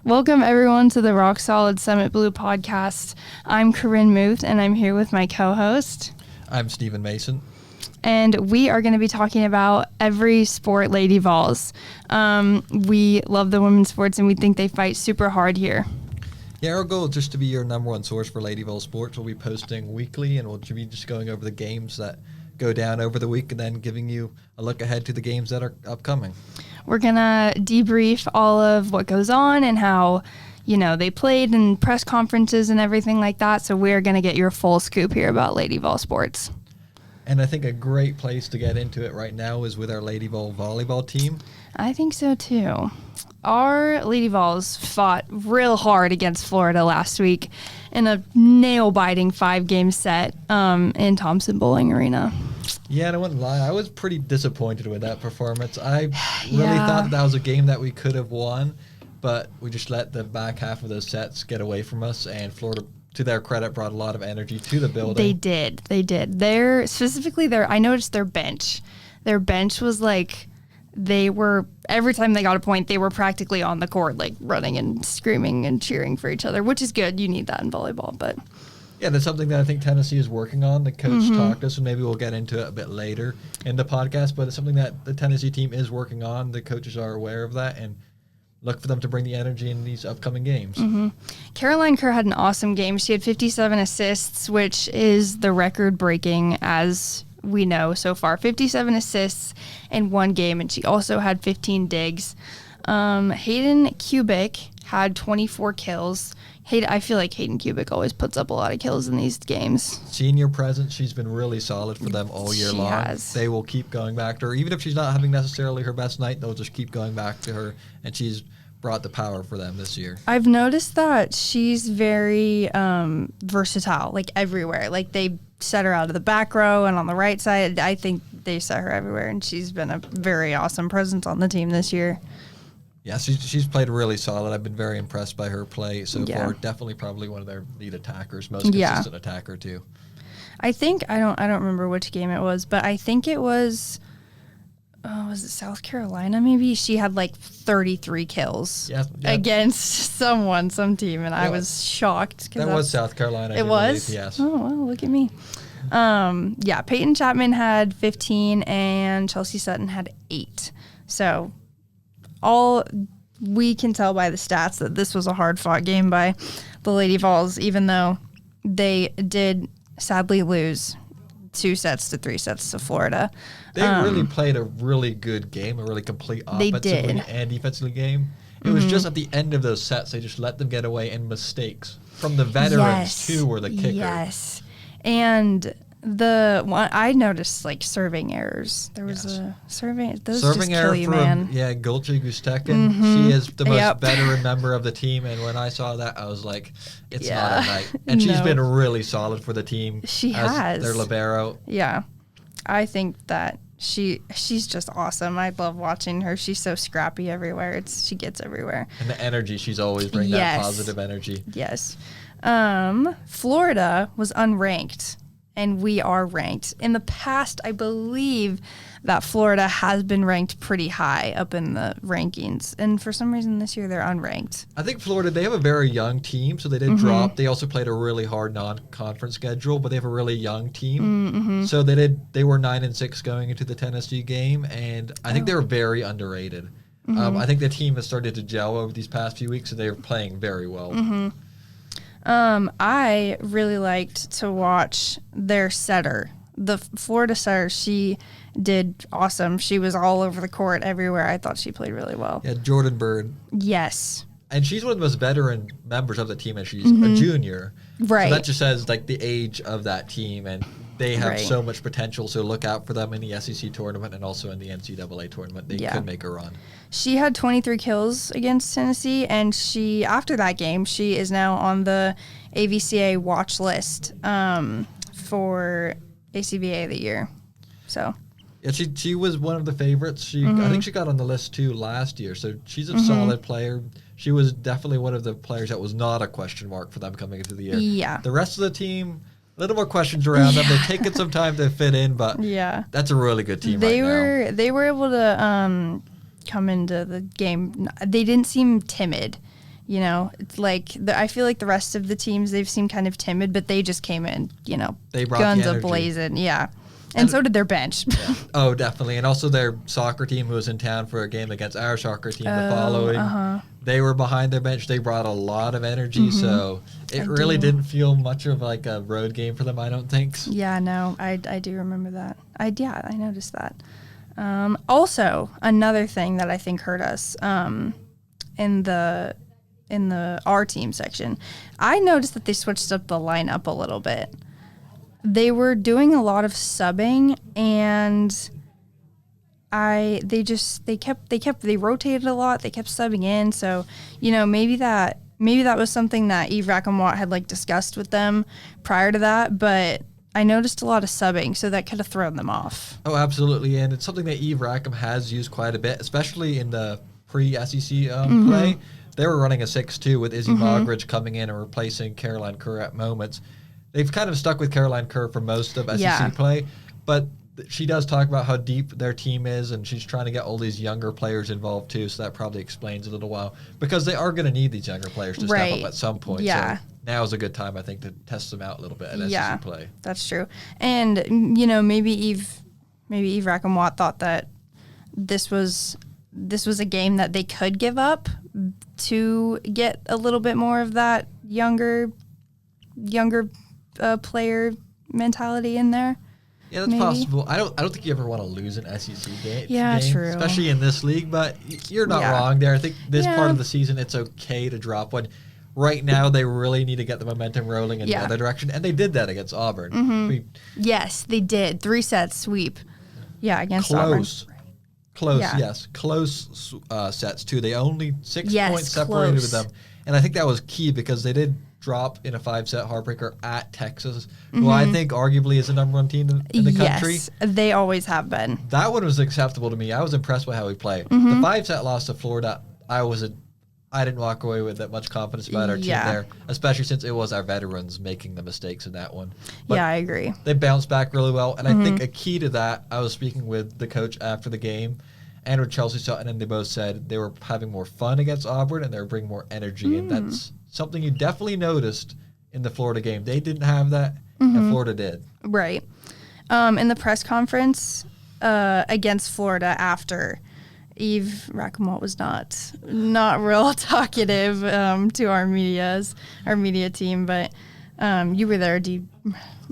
Welcome, everyone, to the Rock Solid Summit Blue podcast. I'm Corinne Muth, and I'm here with my co-host. I'm Stephen Mason. And we are going to be talking about every sport Lady Vols. We love the women's sports, and we think they fight super hard here. Yeah, our goal is just to be your number one source for Lady Vol sports. We'll be posting weekly, and we'll be just going over the games that go down over the week and then giving you a look ahead to the games that are upcoming. We're going to debrief all of what goes on and how, they played in press conferences and everything like that. So we're going to get your full scoop here about Lady Vol sports. And I think a great place to get into it right now is with our Lady Vol volleyball team. I think so, too. Our Lady Vols fought real hard against Florida last week in a nail-biting 5-game set in Thompson Bowling Arena. Yeah, and I wouldn't lie. I was pretty disappointed with that performance. I really thought that was a game that we could have won, but we just let the back half of those sets get away from us, and Florida, to their credit, brought a lot of energy to the building. They did. I noticed their bench. Their bench was like, every time they got a point, they were practically on the court, like running and screaming and cheering for each other, which is good. You need that in volleyball, but... Yeah, that's something that I think Tennessee is working on. The coach talked to us, and maybe we'll get into it a bit later in the podcast, but it's something that the Tennessee team is working on. The coaches are aware of that, and look for them to bring the energy in these upcoming games. Caroline Kerr had an awesome game. She had 57 assists, which is the record-breaking, as we know so far. 57 assists in one game, and she also had 15 digs. Hayden Kubik had 24 kills. I feel like Hayden Kubik always puts up a lot of kills in these games. Senior presence, she's been really solid for them all year long. Has. They will keep going back to her. Even if she's not having necessarily her best night, they'll just keep going back to her, and she's brought the power for them this year. I've noticed that she's very versatile, like everywhere. Like they set her out of the back row and on the right side. I think they set her everywhere, and she's been a very awesome presence on the team this year. Yeah, she's played really solid. I've been very impressed by her play so far. Definitely probably one of their lead attackers, most consistent attacker too. I think I don't remember which game it was, but I think it was it South Carolina maybe? She had like 33 kills against some team, and I was shocked. That was South Carolina. It was? Believe, yes. Oh, well, look at me. Peyton Chapman had 15 and Chelsea Sutton had 8. So all we can tell by the stats that this was a hard-fought game by the Lady Vols, even though they did sadly lose 2 sets to 3 sets to Florida. They really played a really good game, a really complete offensively and defensively game. It was just at the end of those sets, they just let them get away, and mistakes from the veterans, too, were the kicker. Yes, and the one I noticed, like, serving errors. There was a serving. Those serving just kill you, man. Gulce Gustekin. She is the most veteran member of the team, and when I saw that, I was like, it's not a night. And she's been really solid for the team. She as has. Their libero. Yeah, I think that she's just awesome. I love watching her. She's so scrappy everywhere. She gets everywhere. And the energy, she's always bringing that positive energy. Yes. Florida was unranked, and we are ranked. In the past, I believe that Florida has been ranked pretty high up in the rankings, and for some reason this year they're unranked. I think Florida, they have a very young team, so they did drop. They also played a really hard non-conference schedule, but they have a really young team. So they were 9-6 going into the Tennessee game, and I think they were very underrated. I think the team has started to gel over these past few weeks, and they're playing very well. I really liked to watch their setter. The Florida setter, she did awesome. She was all over the court everywhere. I thought she played really well. Yeah, Jordan Bird. Yes. And she's one of the most veteran members of the team, and she's a junior. Right. So that just says, like, the age of that team, and they have so much potential, so look out for them in the SEC tournament and also in the NCAA tournament. They could make a run. She had 23 kills against Tennessee, and after that game, she is now on the AVCA watch list for ACVA of the year. So... Yeah, she was one of the favorites. I think she got on the list too last year, so she's a solid player. She was definitely one of the players that was not a question mark for them coming into the year. Yeah. The rest of the team, a little more questions around them. They've taken some time to fit in, but that's a really good team right now. They were able to come into the game. They didn't seem timid. You know, it's like I feel like the rest of the teams, they've seemed kind of timid, but they just came in, you know, they brought guns the energy. a-blazing. Yeah. And so did their bench. Yeah. Oh, definitely. And also their soccer team who was in town for a game against our soccer team the following. They were behind their bench. They brought a lot of energy. So it really didn't feel much of like a road game for them, I don't think. Yeah, no, I do remember that. I noticed that. Also, another thing that I think hurt us in the our team section, I noticed that they switched up the lineup a little bit. They were doing a lot of subbing, and they rotated a lot. They kept subbing in, so you know maybe that was something that Eve Rackham-Watt had like discussed with them prior to that, but I noticed a lot of subbing, so that could have thrown them off. Oh, absolutely, and it's something that Eve Rackham has used quite a bit, especially in the pre-SEC play. They were running a 6-2 with Izzy Mogridge coming in and replacing Caroline Kerr at moments. They've kind of stuck with Caroline Kerr for most of SEC play, but she does talk about how deep their team is, and she's trying to get all these younger players involved too, so that probably explains a little while. Because they are going to need these younger players to step up at some point. Yeah. So now is a good time, I think, to test them out a little bit at SEC play. That's true. And, you know, maybe Eve Rackham-Watt thought that this was a game that they could give up to get a little bit more of that younger player mentality in there. Yeah, that's possible. I don't think you ever want to lose an SEC game. Yeah, true. Especially in this league, but you're not wrong there. I think this part of the season, it's okay to drop one. Right now, they really need to get the momentum rolling in the other direction, and they did that against Auburn. Yes, they did. 3 sets sweep. Yeah, against Auburn. Close sets, too. They only 6 points separated with them. And I think that was key because they did drop in a 5-set heartbreaker at Texas, who I think arguably is the number 1 team in the country. Yes, they always have been. That one was acceptable to me. I was impressed by how we played. The 5-set loss to Florida, I didn't walk away with that much confidence about our team there, especially since it was our veterans making the mistakes in that one. But I agree. They bounced back really well, and I think a key to that, I was speaking with the coach after the game and with Chelsea Sutton, and they both said they were having more fun against Auburn and they were bringing more energy, and that's something you definitely noticed in the Florida game. They didn't have that, and Florida did. Right. In the press conference against Florida after, Eve Rackham-Watt was not real talkative to our media team, but you were there. Do you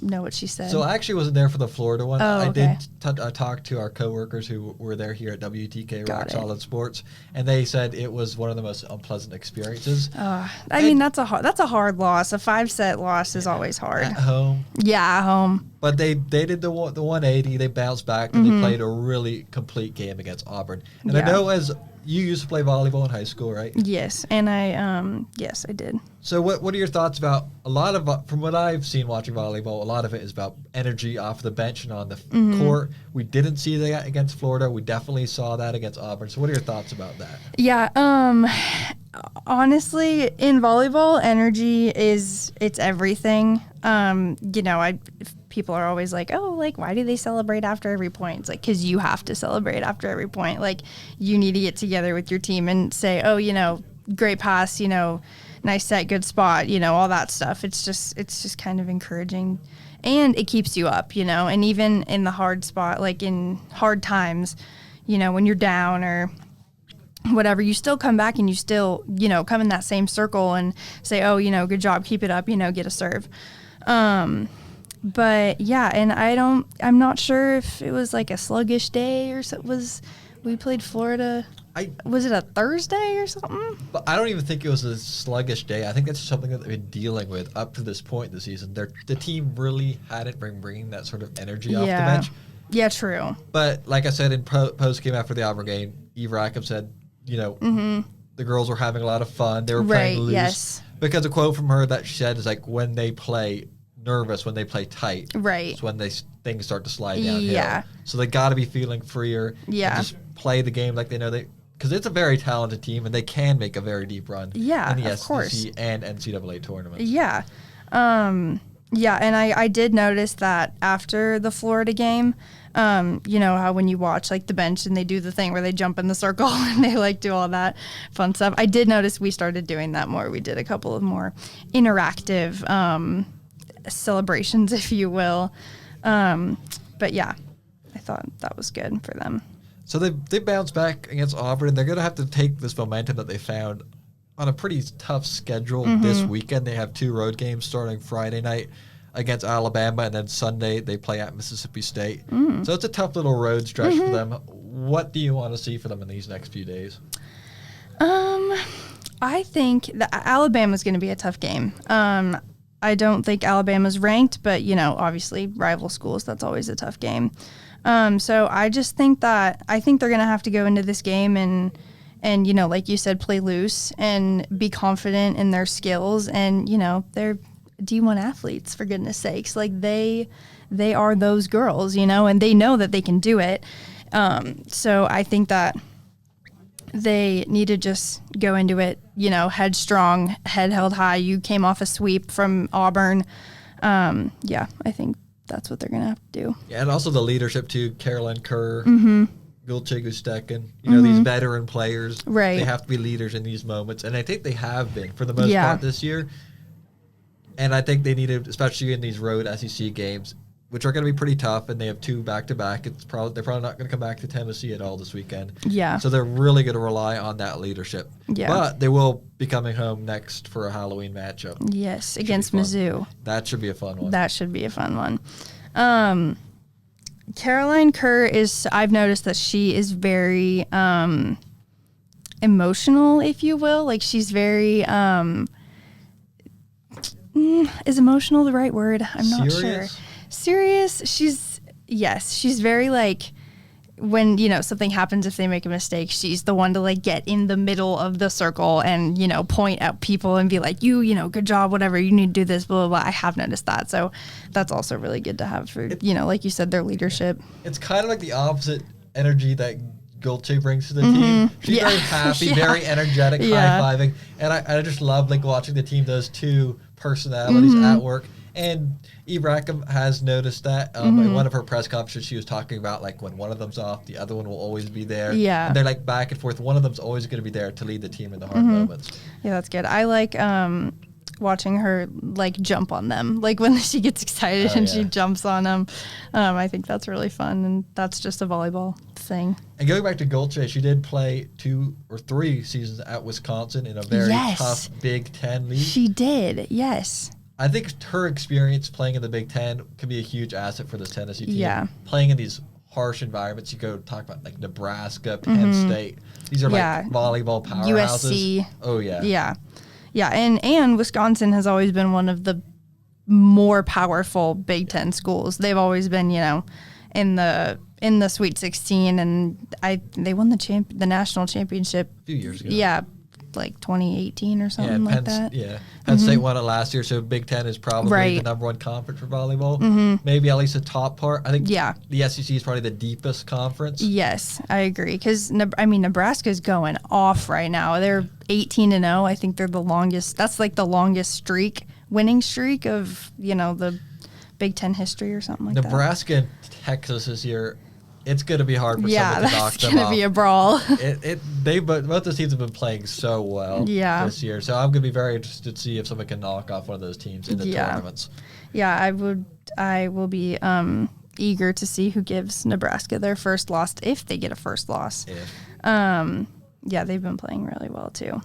know what she said? So I actually wasn't there for the Florida one. Oh, okay. I did talk to our coworkers who were there here at WTK Rock Solid Sports, and they said it was one of the most unpleasant experiences. I mean, that's a hard loss. A 5-set loss is always hard. At home. Yeah, at home. But they did the 180. They bounced back, and they played a really complete game against Auburn. And I know as you used to play volleyball in high school, right? Yes, and I did. So what are your thoughts about a lot of, from what I've seen watching volleyball, a lot of it is about energy off the bench and on the court. We didn't see that against Florida. We definitely saw that against Auburn. So what are your thoughts about that? Yeah, honestly, in volleyball, energy it's everything. You know, people are always like, oh, like, why do they celebrate after every point? It's like, because you have to celebrate after every point. Like, you need to get together with your team and say, oh, you know, great pass, you know, nice set, good spot, you know, all that stuff. It's just kind of encouraging, and it keeps you up, you know. And even in the hard spot, like in hard times, you know, when you're down or whatever, you still come back and you still, you know, come in that same circle and say, oh, you know, good job, keep it up, you know, get a serve. But yeah, and I'm not sure if it was like a sluggish day or so. We played Florida. Was it a Thursday or something? But I don't even think it was a sluggish day. I think that's something that they've been dealing with up to this point in the season. The team really hadn't been bringing that sort of energy off the bench. Yeah, true. But like I said in post game after the Auburn game, Eve Rackham said, you know, the girls were having a lot of fun. They were playing loose. Yes. Because a quote from her that she said is like, when they play nervous, when they play tight, it's when things start to slide downhill. Yeah. So they got to be feeling freer. Yeah. And just play the game like they know because it's a very talented team and they can make a very deep run. Yeah, in the SEC and NCAA tournaments. Yeah. Yeah, and I did notice that after the Florida game, You know how when you watch like the bench and they do the thing where they jump in the circle and they like do all that fun stuff. I did notice we started doing that more. We did a couple of more interactive celebrations, if you will. But yeah, I thought that was good for them. So they bounced back against Auburn, and they're going to have to take this momentum that they found on a pretty tough schedule this weekend. They have 2 road games starting Friday night against Alabama, and then Sunday they play at Mississippi State. So it's a tough little road stretch for them. What do you want to see for them in these next few days? I think that Alabama's going to be a tough game. I don't think Alabama's ranked, but, you know, obviously rival schools, that's always a tough game. So I just think they're going to have to go into this game and, you know, like you said, play loose and be confident in their skills. And, you know, they're D1 athletes, for goodness sakes. Like they are those girls, you know, and they know that they can do it. So I think that they need to just go into it, you know, headstrong, head held high. You came off a sweep from Auburn. Yeah, I think that's what they're going to have to do. Yeah, and also the leadership, too. Caroline Kerr, Gulchig-Ustekin, you know, these veteran players. Right. They have to be leaders in these moments. And I think they have been, for the most part, this year. And I think they need to, especially in these road SEC games, which are going to be pretty tough, and they have 2 back-to-back. They're probably not going to come back to Tennessee at all this weekend. Yeah. So they're really going to rely on that leadership. Yeah. But they will be coming home next for a Halloween matchup. Yes, against Mizzou. That should be a fun one. That should be a fun one. Caroline Kerr I've noticed that she is very emotional, if you will. Like she's very, is emotional the right word? I'm not sure. Serious. She's very like, when, you know, something happens, if they make a mistake, she's the one to like get in the middle of the circle and, you know, point at people and be like, you know, good job, whatever, you need to do this, blah, blah, blah. I have noticed that. So that's also really good to have for, you know, like you said, their leadership. It's kind of like the opposite energy that Gulche brings to the team. She's very happy, very energetic, high-fiving. And I just love like watching the team, those 2 personalities at work. And Eve Rackham has noticed that. In one of her press conferences, she was talking about like when one of them's off, the other one will always be there. Yeah. And they're like back and forth. One of them's always going to be there to lead the team in the hard moments. Yeah, that's good. I like watching her like jump on them. Like when she gets excited she jumps on them. I think that's really fun, and that's just a volleyball thing. And going back to Gulche, she did play 2 or 3 seasons at Wisconsin in a very tough Big Ten league. She did, yes. I think her experience playing in the Big Ten can be a huge asset for this Tennessee team. Yeah. Playing in these harsh environments, you go talk about like Nebraska, Penn State. These are like volleyball powerhouses. USC. Oh, yeah. Yeah. Yeah, and Wisconsin has always been one of the more powerful Big Ten schools. They've always been, you know, in the Sweet 16, and they won the national championship A few years ago. Yeah, like 2018 or something like that. Yeah, Penn State won it last year, so Big Ten is probably the number 1 conference for volleyball. Maybe at least the top part. I think the SEC is probably the deepest conference. Yes, I agree. Because, I mean, Nebraska's going off right now. They're 18-0. I think they're the longest. That's like the longest winning streak of, you know, the Big Ten history or something like that. Nebraska and Texas this year, it's going to be hard for someone to knock them off. Yeah, that's going to be a brawl. Both the teams have been playing so well this year, so I'm going to be very interested to see if someone can knock off one of those teams in the tournaments. Yeah, I will be eager to see who gives Nebraska their first loss, if they get a first loss. Yeah, they've been playing really well too.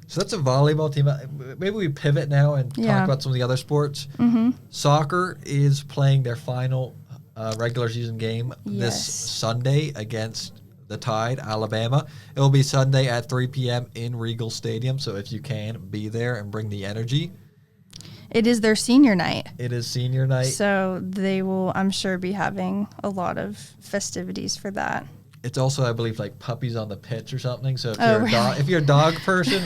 So that's a volleyball team. Maybe we pivot now and talk about some of the other sports. Soccer is playing their final regular season game this Sunday against the Tide, Alabama. It will be Sunday at 3 p.m. in Regal Stadium, so if you can, be there and bring the energy. It is their senior night. It is senior night. So they will, I'm sure, be having a lot of festivities for that. It's also, I believe, like puppies on the pitch or something. So if you're a dog person,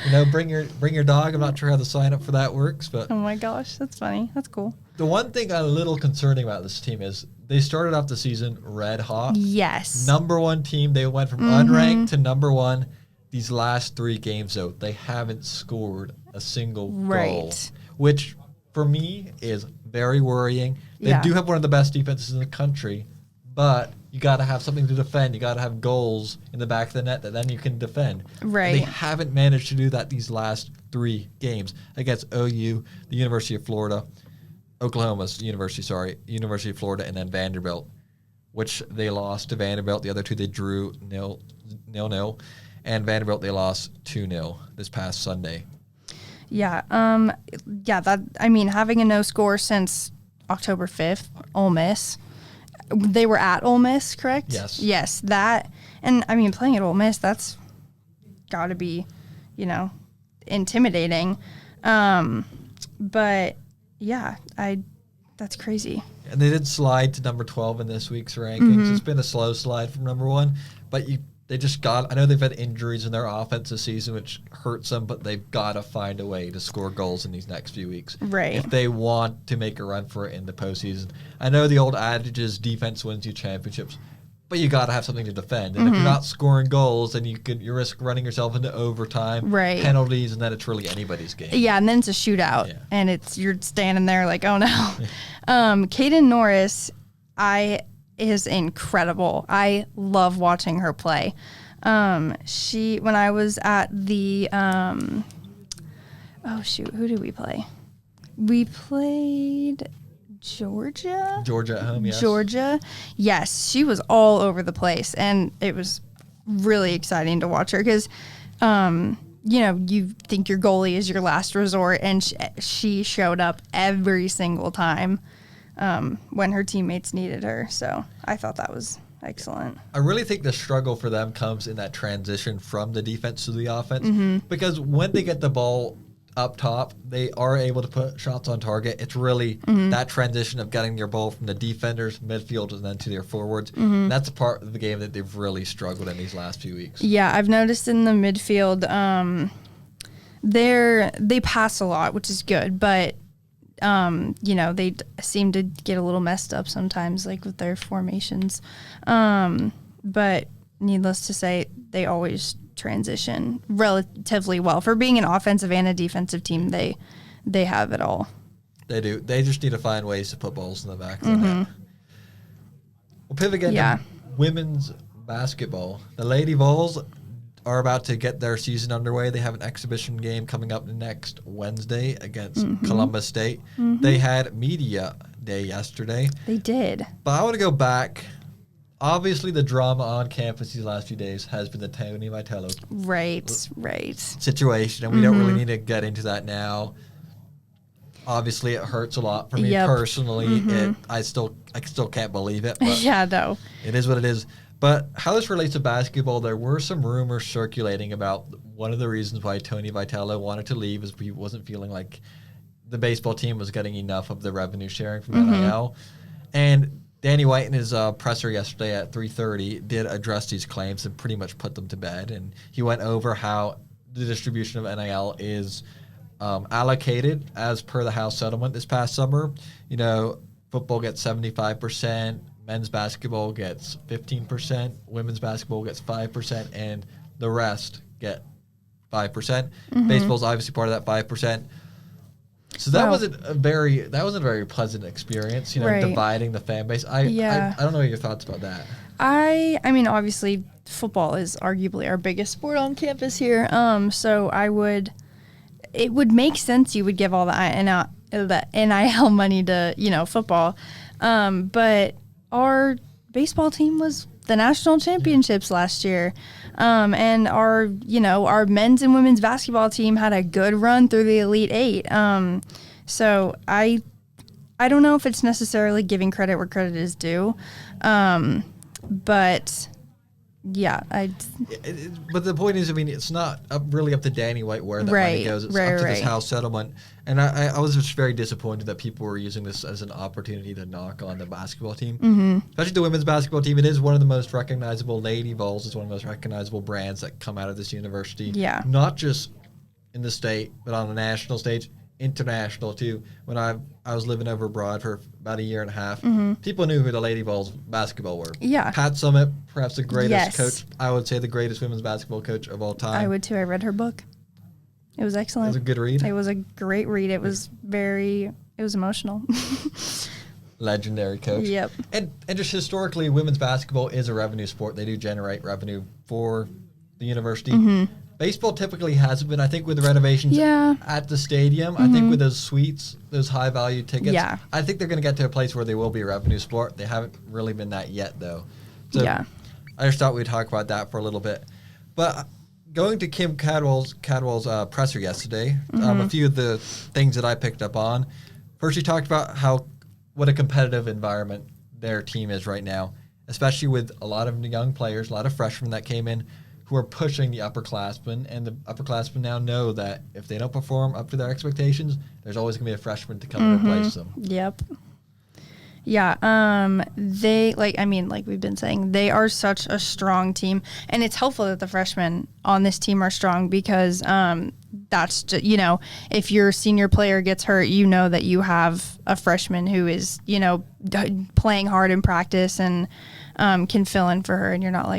you know, bring your dog. I'm not sure how the sign up for that works, but oh my gosh, that's funny. That's cool. The one thing I'm a little concerning about this team is they started off the season red hot. Yes. Number 1 team. They went from unranked to number 1. These last 3 games, though, they haven't scored a single goal, which for me is very worrying. They Yeah. do have one of the best defenses in the country, but you got to have something to defend. You got to have goals in the back of the net that then you can defend. Right. And they haven't managed to do that these last 3 games against OU, the University of Florida, Oklahoma's University of Florida, and then Vanderbilt, which they lost to Vanderbilt. The other 2 they drew 0-0, and Vanderbilt they lost 2-0 this past Sunday. Yeah. Having a no score since October 5th, Ole Miss. They were at Ole Miss, correct? Yes. Yes, that. And, playing at Ole Miss, that's got to be, intimidating. But, yeah, that's crazy. And they did slide to number 12 in this week's rankings. It's been a slow slide from number 1, but they just got. I know they've had injuries in their offense this season, which hurts them, but they've got to find a way to score goals in these next few weeks. Right. If they want to make a run for it in the postseason. I know the old adage is defense wins you championships, but you got to have something to defend. And if you're not scoring goals, then you risk running yourself into overtime, penalties, and then it's really anybody's game. Yeah, and then it's a shootout, and you're standing there like, oh no. Caden Norris, is incredible. I love watching her play. When I was at the who did we play? We played Georgia. Georgia at home, yes. Georgia. Yes, she was all over the place, and it was really exciting to watch her because you think your goalie is your last resort, and she showed up every single time when her teammates needed her. So I thought that was excellent. I really think the struggle for them comes in that transition from the defense to the offense, because when they get the ball up top, they are able to put shots on target. It's really that transition of getting your ball from the defenders, midfield, and then to their forwards. That's a part of the game that they've really struggled in these last few weeks. Yeah, I've noticed in the midfield, they pass a lot, which is good, but they seem to get a little messed up sometimes, like with their formations. But needless to say, they always transition relatively well. For being an offensive and a defensive team, they have it all. They do. They just need to find ways to put balls in the back of the net. We'll pivot again to women's basketball. The Lady Vols are about to get their season underway. They have an exhibition game coming up next Wednesday against Columbus State. They had media day yesterday. They did. But I want to go back. Obviously, the drama on campus these last few days has been the Tony Vitello situation, and we don't really need to get into that now. Obviously, it hurts a lot for me personally. I still can't believe it. But yeah, no. It is what it is. But how this relates to basketball, there were some rumors circulating about one of the reasons why Tony Vitello wanted to leave is he wasn't feeling like the baseball team was getting enough of the revenue sharing from NIL. And Danny White in his presser yesterday at 3:30 did address these claims and pretty much put them to bed. And he went over how the distribution of NIL is allocated as per the House settlement this past summer. Football gets 75%. Men's basketball gets 15%, women's basketball gets 5%, and the rest get 5%. Baseball's obviously part of that 5%. So that wasn't a very pleasant experience, dividing the fan base. I don't know your thoughts about that. I mean, obviously, football is arguably our biggest sport on campus here. So it would make sense you would give all the NIL money to football, but our baseball team was the national championships last year. And our men's and women's basketball team had a good run through the Elite Eight. So I don't know if it's necessarily giving credit where credit is due. But yeah, but the point is, it's not really up to Danny White where that money goes. It's up to this House settlement. And I was just very disappointed that people were using this as an opportunity to knock on the basketball team, especially the women's basketball team. It is one of the most recognizable. Lady Vols is one of the most recognizable brands that come out of this university. Yeah, not just in the state, but on the national stage, international too. When I was living over abroad for about a year and a half, people knew who the Lady Vols basketball were. Yeah, Pat Summit, perhaps the greatest coach. I would say the greatest women's basketball coach of all time. I would too. I read her book. It was excellent. It was a good read. It was a great read. It was very It was emotional. Legendary coach. Yep. And just historically, women's basketball is a revenue sport. They do generate revenue for the university. Mm-hmm. Baseball typically hasn't been. I think with the renovations at the stadium, I think with those suites, those high-value tickets, I think they're going to get to a place where they will be a revenue sport. They haven't really been that yet, though. So I just thought we'd talk about that for a little bit. But going to Kim Cadwell's presser yesterday, a few of the things that I picked up on. First, she talked about what a competitive environment their team is right now, especially with a lot of young players, a lot of freshmen that came in who are pushing the upperclassmen, and the upperclassmen now know that if they don't perform up to their expectations, there's always going to be a freshman to come and replace them. Yep. Yeah, they, like we've been saying, they are such a strong team, and it's helpful that the freshmen on this team are strong because that's just, if your senior player gets hurt, that you have a freshman who is, playing hard in practice and can fill in for her, and you're not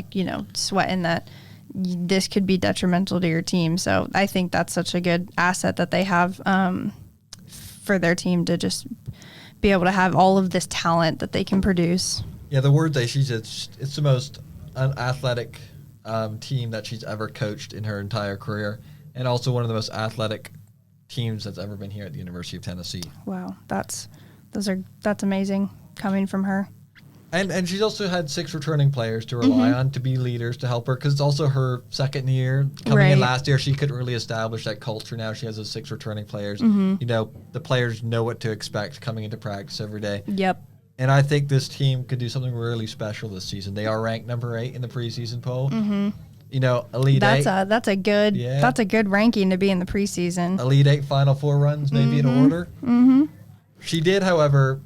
sweating that this could be detrimental to your team. So I think that's such a good asset that they have for their team to just be able to have all of this talent that they can produce. Yeah, the word that she said, it's the most athletic team that she's ever coached in her entire career, and also one of the most athletic teams that's ever been here at the University of Tennessee. Wow, that's amazing coming from her. And she's also had 6 returning players to rely on to be leaders to help her, because it's also her second year. Coming in last year, she couldn't really establish that culture. Now she has those 6 returning players. The players know what to expect coming into practice every day. Yep. And I think this team could do something really special this season. They are ranked number 8 in the preseason poll. Elite 8. That's a good ranking to be in the preseason. Elite 8 Final Four runs, maybe in order. She did, however,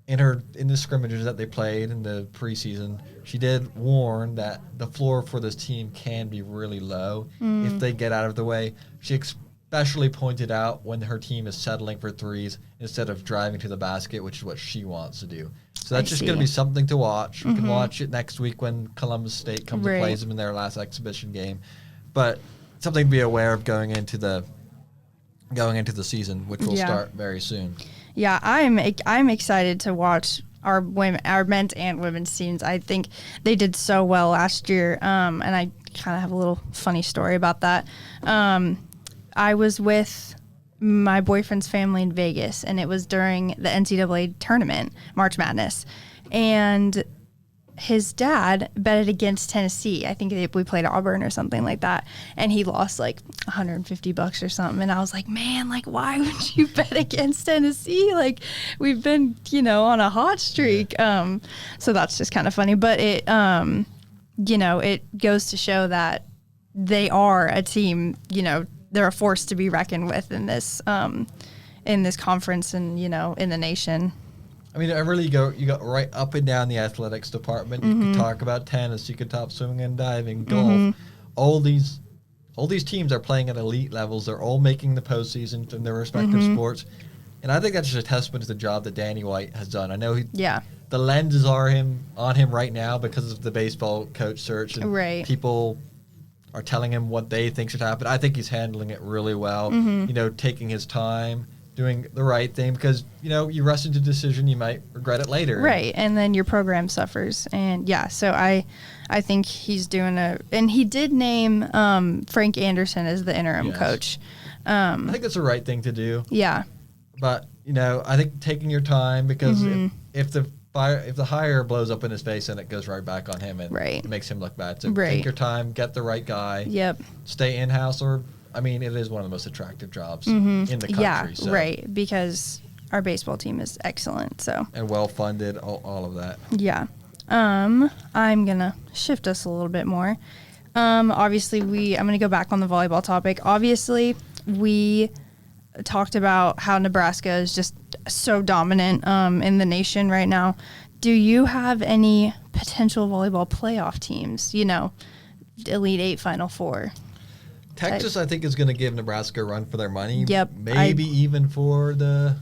in the scrimmages that they played in the preseason, she did warn that the floor for this team can be really low if they get out of the way. She especially pointed out when her team is settling for threes instead of driving to the basket, which is what she wants to do. So that's just going to be something to watch. We can watch it next week when Columbus State comes and plays them in their last exhibition game. But something to be aware of going into the season, which will start very soon. Yeah, I'm excited to watch our men's and women's teams. I think they did so well last year, and I kind of have a little funny story about that. I was with my boyfriend's family in Vegas, and it was during the NCAA tournament, March Madness, and his dad betted against Tennessee. I think we played Auburn or something like that, and he lost like $150 or something. And I was like, man, why would you bet against Tennessee? We've been, on a hot streak. So that's just kind of funny. But it, it goes to show that they are a team. They're a force to be reckoned with in this conference and in the nation. I mean, you go right up and down the athletics department. You could talk about tennis. You could talk swimming and diving, golf. All these teams are playing at elite levels. They're all making the postseason in their respective sports, and I think that's just a testament to the job that Danny White has done. I know the lenses are on him right now because of the baseball coach search, and people are telling him what they think should happen. I think he's handling it really well. Taking his time, doing the right thing, because you rush into a decision, you might regret it later. Right, and then your program suffers. And so I think he's doing and he did name Frank Anderson as the interim coach. I think that's the right thing to do. Yeah. But I think taking your time, because if the hire blows up in his face, then it goes right back on him, and it makes him look bad. So take your time, get the right guy. Yep. Stay in-house, it is one of the most attractive jobs in the country. Yeah, so. because our baseball team is excellent. So and well-funded, all of that. Yeah. I'm going to shift us a little bit more. Obviously, I'm going to go back on the volleyball topic. Obviously, we talked about how Nebraska is just so dominant in the nation right now. Do you have any potential volleyball playoff teams, Elite 8, Final Four? Texas, I think, is going to give Nebraska a run for their money. Yep. Maybe even for the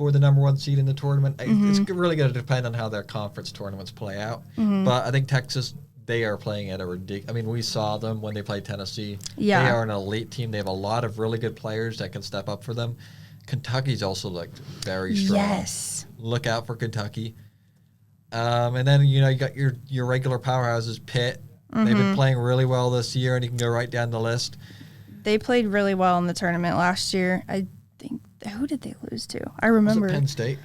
number 1 seed in the tournament. It's really going to depend on how their conference tournaments play out. But I think Texas, they are playing at a ridiculous. We saw them when they played Tennessee. Yeah. They are an elite team. They have a lot of really good players that can step up for them. Kentucky's also looked very strong. Yes. Look out for Kentucky. And then, you got your regular powerhouses, Pitt. They've been playing really well this year, and you can go right down the list. They played really well in the tournament last year. I think, who did they lose to? I remember. Was it Penn State?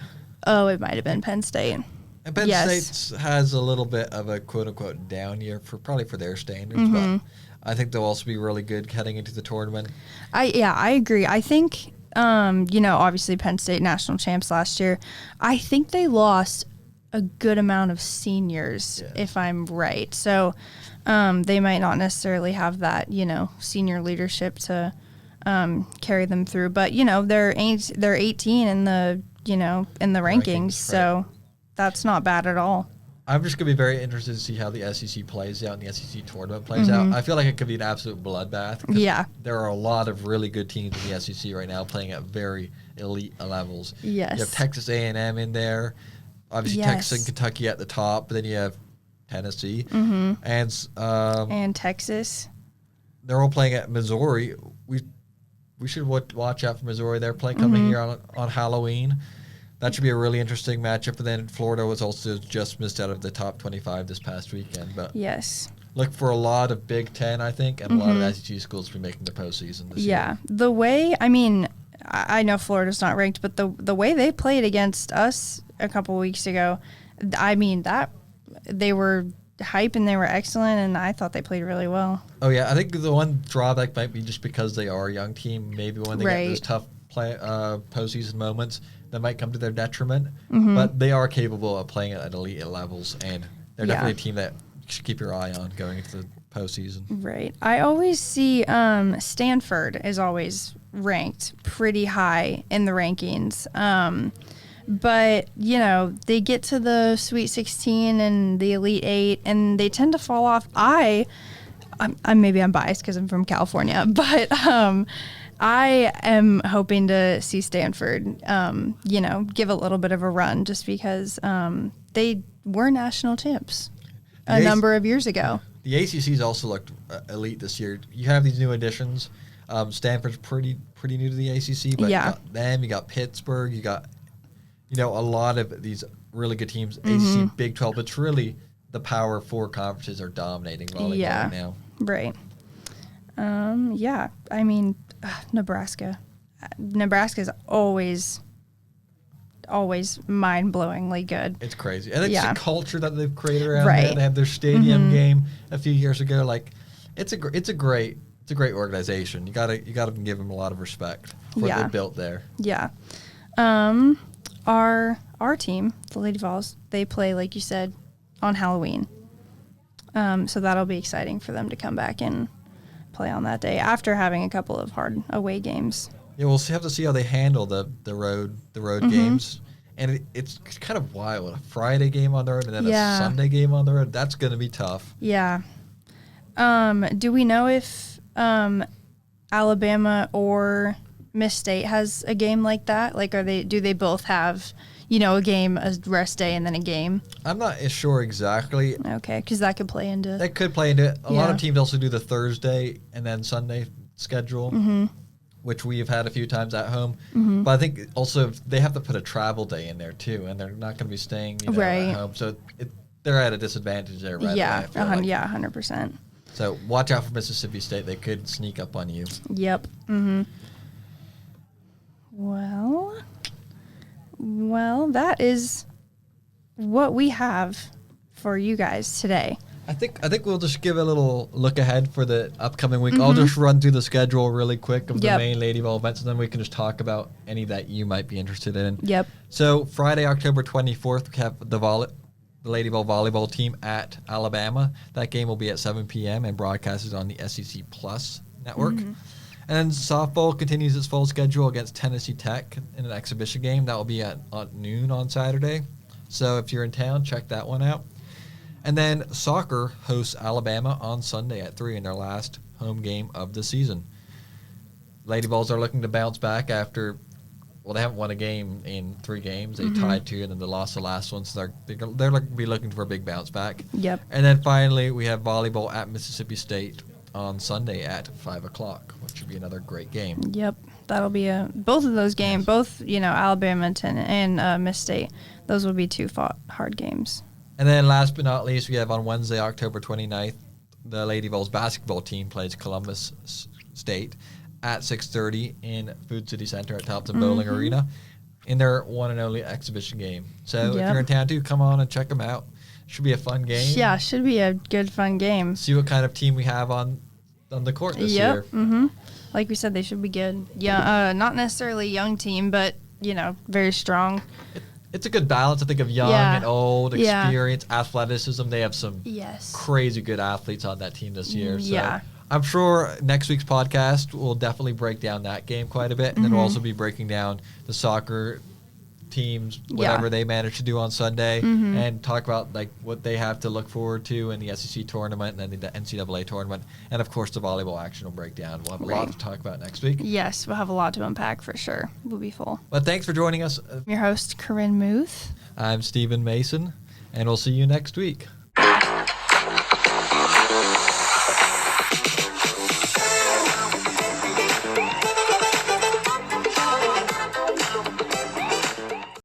Oh, it might have been Penn State. And Penn State has a little bit of a quote-unquote down year probably for their standards, but I think they'll also be really good heading into the tournament. I agree. I think, obviously Penn State national champs last year. I think they lost a good amount of seniors, if I'm right. So they might not necessarily have that, senior leadership to carry them through. But, they're 18 in the, in the rankings. So that's not bad at all. I'm just going to be very interested to see how the SEC plays out and the SEC tournament plays out. I feel like it could be an absolute bloodbath. Yeah. There are a lot of really good teams in the SEC right now playing at very elite levels. Yes. You have Texas A&M in there. Obviously, Texas and Kentucky at the top. But then you have Tennessee. And Texas. They're all playing at Missouri. We should watch out for Missouri. They're playing coming here on Halloween. That should be a really interesting matchup. And then Florida was also just missed out of the top 25 this past weekend. But look for a lot of Big Ten, I think, and a lot of SEC schools to be making the postseason this year. Yeah. The way, I know Florida's not ranked, but the way they played against us a couple weeks ago, that they were hype and they were excellent, and I thought they played really well. Oh, yeah. I think the one drawback might be just because they are a young team. Maybe when they get those tough postseason moments, that might come to their detriment. But they are capable of playing at elite levels, and they're definitely a team that you should keep your eye on going into the postseason. Right. I always see Stanford is always ranked pretty high in the rankings. But, they get to the Sweet 16 and the Elite 8, and they tend to fall off. Maybe I'm biased because I'm from California, but I am hoping to see Stanford, give a little bit of a run just because they were national champs a number of years ago. The ACC's also looked elite this year. You have these new additions. Stanford's pretty new to the ACC, but you got them, you got Pittsburgh, you got a lot of these really good teams. ACC, Big 12, but it's really the Power 4 conferences are dominating volleyball right now. Right. Nebraska. Nebraska's always mind-blowingly good. It's crazy. And it's the culture that they've created around there. They have their stadium game a few years ago. Like, it's a great organization. You gotta give them a lot of respect for what they built there. Yeah. Our team, the Lady Vols, they play, like you said, on Halloween. So that'll be exciting for them to come back and play on that day after having a couple of hard away games. Yeah, we'll have to see how they handle the road games. And it's kind of wild. A Friday game on the road and then a Sunday game on the road. That's going to be tough. Yeah. Do we know if Alabama or Miss State has a game like that? Like, do they both have, a game, a rest day, and then a game? I'm not sure exactly. Okay, because that could play into... That could play into it. A lot of teams also do the Thursday and then Sunday schedule, which we've had a few times at home. But I think also they have to put a travel day in there, too, and they're not going to be staying at home. So they're at a disadvantage there, right? Yeah, 100%. So watch out for Mississippi State. They could sneak up on you. Yep. Well, that is what we have for you guys today. I think we'll just give a little look ahead for the upcoming week. I'll just run through the schedule really quick of the main Lady Vol events, and then we can just talk about any that you might be interested in. Yep. So Friday, October 24th, we have the Lady Vol volleyball team at Alabama. That game will be at 7 p.m. and broadcasted on the SEC Plus network. And then softball continues its full schedule against Tennessee Tech in an exhibition game. That will be at noon on Saturday. So if you're in town, check that one out. And then soccer hosts Alabama on Sunday at 3 in their last home game of the season. Lady Vols are looking to bounce back after, they haven't won a game in 3 games. They tied 2 and then they lost the last one. So they're going to be looking for a big bounce back. Yep. And then finally, we have volleyball at Mississippi State on Sunday at 5 o'clock, which should be another great game. Yep. That'll be both of those games, both, Alabama and Miss State. Those will be two hard games. And then last but not least, we have on Wednesday, October 29th, the Lady Vols basketball team plays Columbus State at 6:30 in Food City Center at Thompson Bowling Arena in their one and only exhibition game. So if you're in town too, come on and check them out. Should be a fun game. Yeah, should be a good, fun game. See what kind of team we have on the court this year. Mm-hmm. Like we said, they should be good. Yeah, not necessarily a young team, but, very strong. It's a good balance, I think, of young and old, experience, athleticism. They have some crazy good athletes on that team this year. So I'm sure next week's podcast will definitely break down that game quite a bit. And then we'll also be breaking down the soccer teams, whatever they manage to do on Sunday, and talk about like what they have to look forward to in the SEC tournament and then the NCAA tournament. And, of course, the volleyball action will break down. We'll have a lot to talk about next week. Yes, we'll have a lot to unpack for sure. We'll be full. But thanks for joining us. I'm your host, Corinne Muth. I'm Stephen Mason, and we'll see you next week.